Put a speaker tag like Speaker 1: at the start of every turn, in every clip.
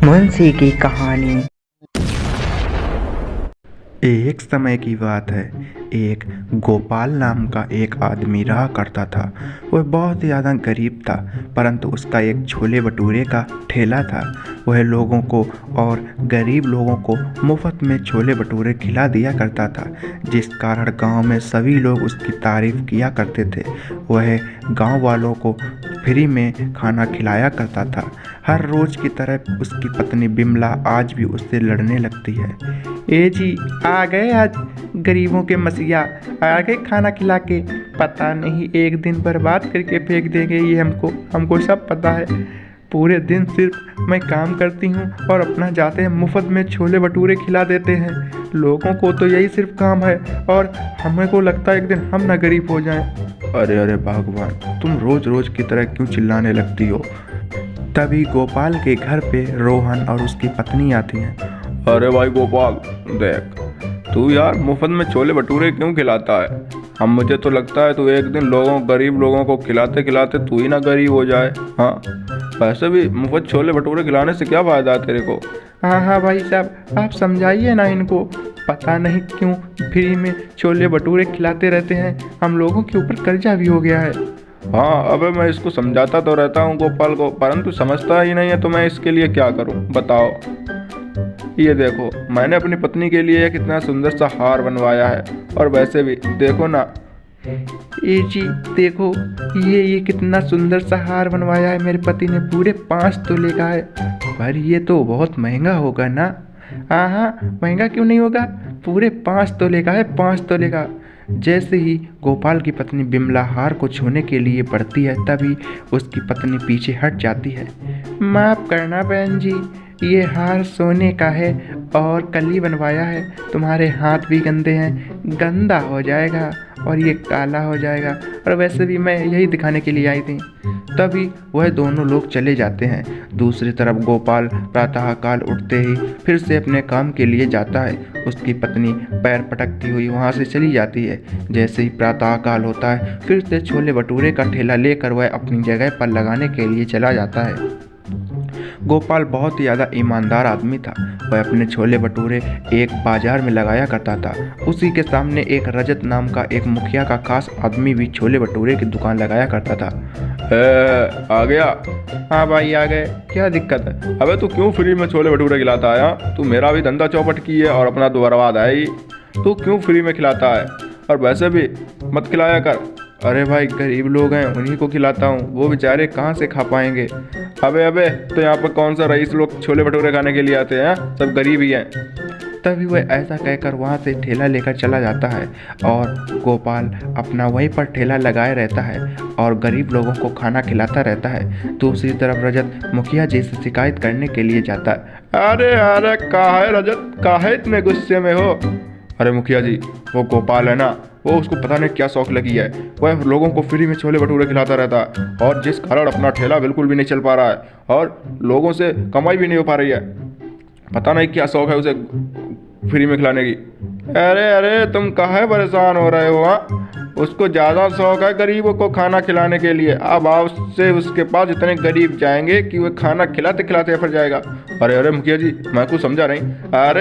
Speaker 1: मुंशी की कहानी।
Speaker 2: एक समय की बात है। एक गोपाल नाम का एक आदमी रहा करता था। वह बहुत ही ज़्यादा गरीब था, परंतु उसका एक छोले भटूरे का ठेला था। वह लोगों को और गरीब लोगों को मुफ्त में छोले भटूरे खिला दिया करता था, जिस कारण गांव में सभी लोग उसकी तारीफ़ किया करते थे। वह गांव वालों को फ्री में खाना खिलाया करता था। हर रोज़ की तरह उसकी पत्नी बिमला आज भी उससे लड़ने लगती है। ए जी, आ गए आज गरीबों के मसीहा, आ गए खाना खिला के। पता नहीं एक दिन बर्बाद करके फेंक देंगे ये हमको सब पता है। पूरे दिन सिर्फ मैं काम करती हूँ और अपना जाते हैं मुफ्त में छोले भटूरे खिला देते हैं। लोगों को तो यही सिर्फ काम है और हमें को लगता है एक दिन हम ना गरीब हो जाएं। अरे अरे भगवान, तुम रोज रोज की तरह क्यों चिल्लाने लगती हो? तभी गोपाल के घर पे रोहन और उसकी पत्नी आती हैं। अरे भाई गोपाल, देख तू यार मुफ्त में छोले भटूरे क्यों खिलाता है? हम मुझे तो लगता है तू एक दिन गरीब लोगों को खिलाते खिलाते तू ही ना गरीब हो जाए। हाँ, वैसे भी मुफ्त छोले भटूरे खिलाने से क्या फ़ायदा है तेरे को? हाँ भाई साहब, आप समझाइए ना इनको। पता नहीं क्यों फ्री में छोले भटूरे खिलाते रहते हैं, हम लोगों के ऊपर कर्जा भी हो गया है। हाँ, अबे मैं इसको समझाता तो रहता हूँ गोपाल को, परंतु समझता ही नहीं है, तो मैं इसके लिए क्या करूँ बताओ। ये देखो, मैंने अपनी पत्नी के लिए कितना सुंदर सा हार बनवाया है, और वैसे भी देखो ना। ए जी देखो, ये कितना सुंदर सा हार बनवाया है मेरे पति ने, पूरे 5 तोले का है। पर ये तो बहुत महंगा होगा ना? हाँ, महंगा क्यों नहीं होगा, पूरे 5 तोले का है, 5 तोले का। जैसे ही गोपाल की पत्नी बिमला हार को छूने के लिए बढ़ती है, तभी उसकी पत्नी पीछे हट जाती है। माफ़ करना बहन जी, ये हार सोने का है और कल ही बनवाया है। तुम्हारे हाथ भी गंदे हैं, गंदा हो जाएगा और ये काला हो जाएगा, और वैसे भी मैं यही दिखाने के लिए आई थी। तभी वह दोनों लोग चले जाते हैं। दूसरी तरफ गोपाल प्रातःकाल उठते ही फिर से अपने काम के लिए जाता है। उसकी पत्नी पैर पटकती हुई वहाँ से चली जाती है। जैसे ही प्रातःकाल होता है, फिर से छोले भटूरे का ठेला लेकर वह अपनी जगह पर लगाने के लिए चला जाता है। गोपाल बहुत ही ज़्यादा ईमानदार आदमी था। वह अपने छोले भटूरे एक बाजार में लगाया करता था। उसी के सामने एक रजत नाम का एक मुखिया का खास आदमी भी छोले भटूरे की दुकान लगाया करता था। आ गया? हाँ भाई आ गए, क्या दिक्कत है? अबे तू क्यों फ्री में छोले भटूरे खिलाता है? तू मेरा भी धंधा चौपट की है और अपना तो बर्बाद है ही। तू क्यों फ्री में खिलाता है? और वैसे भी मत खिलाया कर। अरे भाई, गरीब लोग हैं, उन्हीं को खिलाता हूँ, वो बेचारे कहाँ से खा पाएंगे। अबे तो यहाँ पर कौन सा रईस लोग छोले भटूरे खाने के लिए आते हैं? सब गरीब ही हैं। तभी वह ऐसा कहकर वहाँ से ठेला लेकर चला जाता है और गोपाल अपना वहीं पर ठेला लगाए रहता है और गरीब लोगों को खाना खिलाता रहता है। दूसरी तरफ रजत मुखिया जी से शिकायत करने के लिए जाता है। अरे काहे रजत, काहे इतने गुस्से में हो? अरे मुखिया जी, वो गोपाल है ना, वो उसको पता नहीं क्या शौक लगी है। वह लोगों को फ्री में छोले भटूरे खिलाता रहता है, और जिस कारण अपना ठेला बिल्कुल भी नहीं चल पा रहा है और लोगों से कमाई भी नहीं हो पा रही है। पता नहीं क्या शौक है उसे फ्री में खिलाने की। अरे तुम काहे परेशान हो रहे हो? उसको ज़्यादा शौक है गरीबों को खाना खिलाने के लिए। अब आपसे उसके पास इतने गरीब जाएंगे कि वह खाना खिलाते खिलाते फिर जाएगा। अरे मुखिया जी, मैं कुछ समझा नहीं।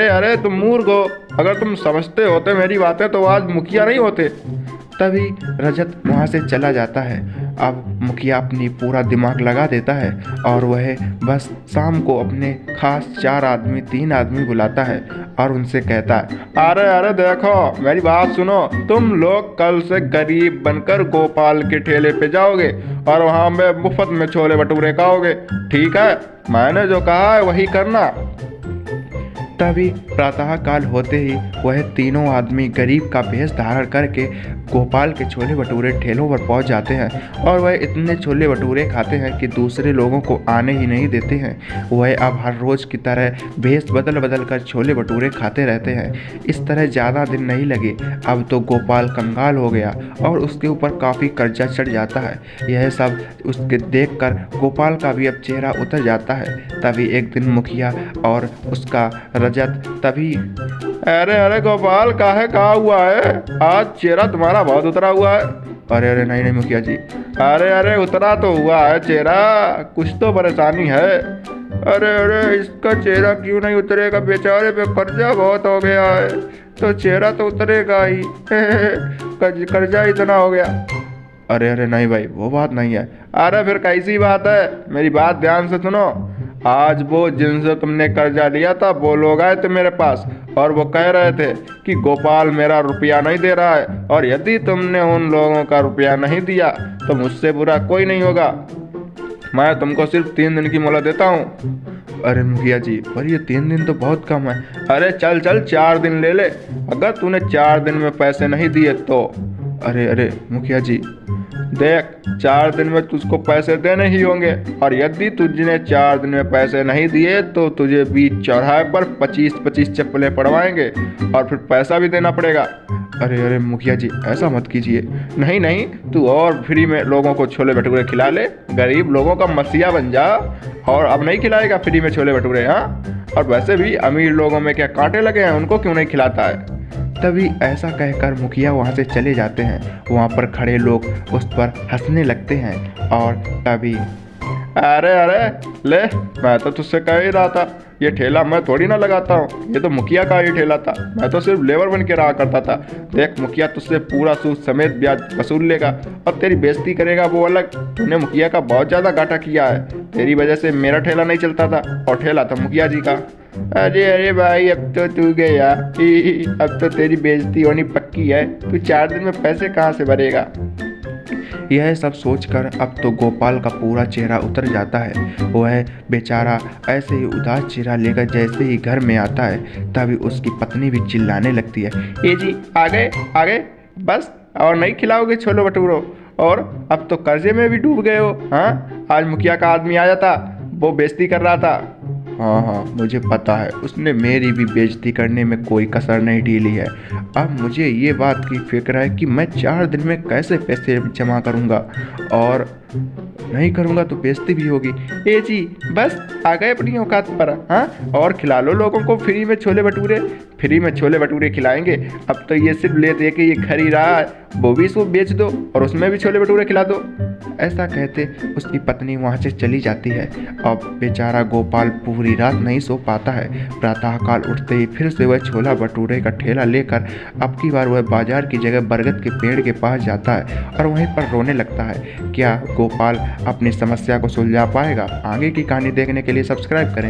Speaker 2: अरे तुम मूर्ख हो, अगर तुम समझते होते मेरी बातें तो आज मुखिया नहीं होते। तभी रजत वहाँ से चला जाता है। अब मुखिया अपनी पूरा दिमाग लगा देता है और वह बस शाम को अपने खास 3 आदमी बुलाता है और उनसे कहता है, अरे देखो मेरी बात सुनो, तुम लोग कल से गरीब बनकर गोपाल के ठेले पे जाओगे और वहाँ में मुफ्त में छोले भटूरे खाओगे, ठीक है? मैंने जो कहा है वही करना। तभी प्रातःकाल होते ही वह तीनों आदमी गरीब का भेष धारण करके गोपाल के छोले भटूरे ठेलों पर पहुंच जाते हैं और वह इतने छोले भटूरे खाते हैं कि दूसरे लोगों को आने ही नहीं देते हैं। वह अब हर रोज़ की तरह भेष बदल बदल कर छोले भटूरे खाते रहते हैं। इस तरह ज़्यादा दिन नहीं लगे, अब तो गोपाल कंगाल हो गया और उसके ऊपर काफ़ी कर्जा चढ़ जाता है। यह सब उसके देख कर गोपाल का भी अब चेहरा उतर जाता है। तभी एक दिन मुखिया और उसका रजत तभी, अरे गोपाल, काहे कहा हुआ है? आज चेहरा तुम्हारा बहुत उतरा हुआ है। अरे नहीं मुखिया जी, अरे उतरा तो हुआ है चेहरा, कुछ तो परेशानी है। अरे अरे, इसका चेहरा क्यों नहीं उतरेगा? बेचारे पे कर्जा बहुत हो गया है, तो चेहरा तो उतरेगा ही। कर्जा इतना हो गया। अरे अरे नहीं भाई, वो बात नहीं है। अरे फिर कैसी बात है? मेरी बात ध्यान से सुनो। आज वो जिनसे तुमने कर्जा लिया था वो लोग आए थे मेरे पास, और वो कह रहे थे कि गोपाल मेरा रुपया नहीं दे रहा है, और यदि तुमने उन लोगों का रुपया नहीं दिया तो मुझसे बुरा कोई नहीं होगा। मैं तुमको सिर्फ 3 दिन की मोहलत देता हूँ। अरे मुखिया जी, पर ये 3 दिन तो बहुत कम है। अरे चल चल, 4 दिन ले ले। अगर तूने 4 दिन में पैसे नहीं दिए तो। अरे अरे मुखिया जी, देख, 4 दिन में तुझको पैसे देने ही होंगे, और यदि तुझने 4 दिन में पैसे नहीं दिए तो तुझे बीच चौराहे पर 25-25 चप्पलें पड़वाएंगे, और फिर पैसा भी देना पड़ेगा। अरे अरे मुखिया जी, ऐसा मत कीजिए। नहीं नहीं, तू और फ्री में लोगों को छोले भटूरे खिला ले, गरीब लोगों का मसीहा बन जा। और अब नहीं खिलाएगा फ्री में छोले भटूरे? हाँ, और वैसे भी अमीर लोगों में क्या कांटे लगे हैं? उनको क्यों नहीं खिलाता है? तभी ऐसा कहकर मुखिया वहाँ से चले जाते हैं। वहाँ पर खड़े लोग उस पर हंसने लगते हैं, और तभी अरे अरे ले, मैं तो तुझसे कह ही रहा था, ये ठेला मैं थोड़ी ना लगाता हूँ, ये तो मुखिया का ही ठेला था। मैं तो सिर्फ लेबर बन के रहा करता था। देख, मुखिया तुझसे पूरा सूद समेत ब्याज वसूल लेगा, और तेरी बेइज्जती करेगा वो अलग। तूने मुखिया का बहुत ज़्यादा घाटा किया है। तेरी वजह से मेरा ठेला नहीं चलता था, और ठेला था मुखिया जी का। अरे अरे भाई, अब तो तू गया। अब तो तेरी बेइज्जती होनी पक्की है। तू 4 दिन में पैसे कहाँ से भरेगा? यह सब सोचकर अब तो गोपाल का पूरा चेहरा उतर जाता है। वह बेचारा ऐसे ही उदास चेहरा लेकर जैसे ही घर में आता है, तभी उसकी पत्नी भी चिल्लाने लगती है, ये जी आ गए, बस और नहीं खिलाओगे छोले भटूरे? और अब तो कर्जे में भी डूब गए हो। हाँ, आज मुखिया का आदमी आया था, वो बेइज्जती कर रहा था। हाँ हाँ, मुझे पता है, उसने मेरी भी बेइज्जती करने में कोई कसर नहीं ढीली है। अब मुझे ये बात की फिक्र है कि मैं 4 दिन में कैसे पैसे जमा करूँगा, और नहीं करूँगा तो बेइज्जती भी होगी। ए जी, बस आ गए अपनी औकात पर। हाँ, और खिला लो लोगों को फ्री में छोले भटूरे। फ्री में छोले भटूरे खिलाएंगे? अब तो ये सिर्फ ले दे के ये घर ही रहा है, वो भी इसको बेच दो और उसमें भी छोले भटूरे खिला दो। ऐसा कहते उसकी पत्नी वहाँ से चली जाती है। अब बेचारा गोपाल पूरी रात नहीं सो पाता है। प्रातःकाल उठते ही फिर से वह छोला भटूरे का ठेला लेकर अब की बार वह बाजार की जगह बरगद के पेड़ के पास जाता है और वहीं पर रोने लगता है। क्या गोपाल अपनी समस्या को सुलझा पाएगा? आगे की कहानी देखने के लिए सब्सक्राइब करें।